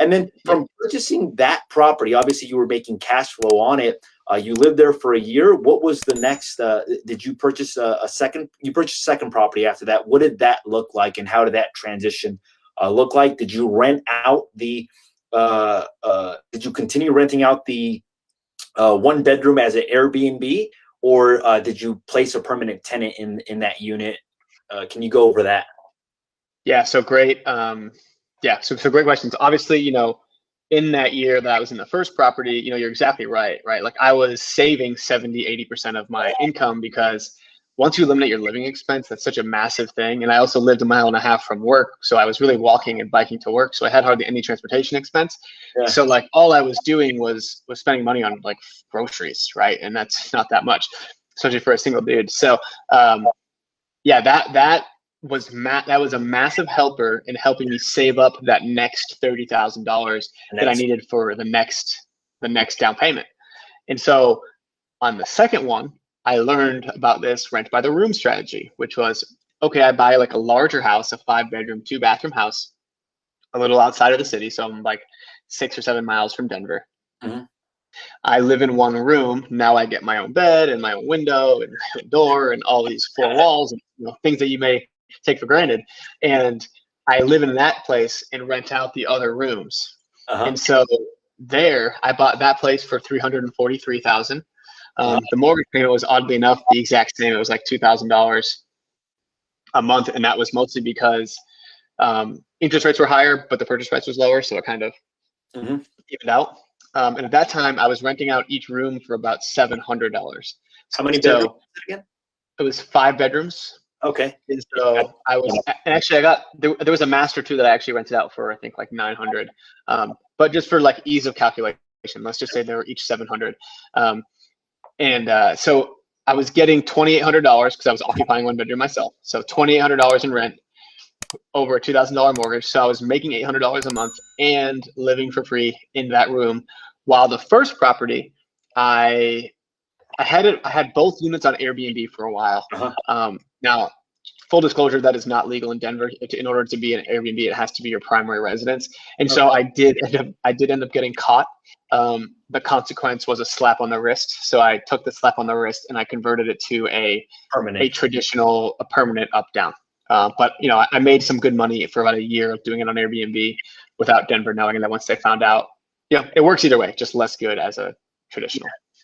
And then from purchasing that property, obviously you were making cash flow on it. You lived there for a year. What was the next? Did you purchase a second? You purchased a second property after that. What did that look like, and how did that transition look like? Did you rent out the? Did you continue renting out the one bedroom as an Airbnb, or did you place a permanent tenant in that unit? Can you go over that? Yeah. So great. So great questions. Obviously, in that year that I was in the first property, you're exactly right? Like I was saving 70, 80% of my income, because once you eliminate your living expense, that's such a massive thing. And I also lived 1.5 miles from work. So I was really walking and biking to work. So I had hardly any transportation expense. Yeah. So like all I was doing was spending money on like groceries, right? And that's not that much, especially for a single dude. So that was a massive helper in helping me save up that next $30,000 that I needed for the next down payment. And so on the second one, I learned about this rent by the room strategy, which was, okay, I buy like a larger house, a 5-bedroom, 2-bathroom house, a little outside of the city. So I'm like 6 or 7 miles from Denver. Mm-hmm. I live in one room. Now I get my own bed and my own window and my own door and all these 4 walls and things that you may take for granted. And I live in that place and rent out the other rooms. Uh-huh. And so there, I bought that place for $343,000. The mortgage payment was, oddly enough, the exact same. It was like $2,000 a month, and that was mostly because interest rates were higher, but the purchase price was lower, so it kind of evened out. And at that time, I was renting out each room for about $700. How many bedrooms again? It was 5 bedrooms. Okay. And so there was a master too that I actually rented out for, I think, like $900. But just for like ease of calculation, let's just say they were each $700. So I was getting $2,800 because I was occupying one bedroom myself. So $2,800 in rent over a $2,000 mortgage. So I was making $800 a month and living for free in that room. While the first property, I had both units on Airbnb for a while. Uh-huh. Now, full disclosure, that is not legal in Denver. In order to be an Airbnb, it has to be your primary residence. And so I did end up getting caught. The consequence was a slap on the wrist. So I took the slap on the wrist and I converted it to a permanent up-down. But I made some good money for about a year of doing it on Airbnb without Denver knowing that once they found out. It works either way, just less good as a traditional.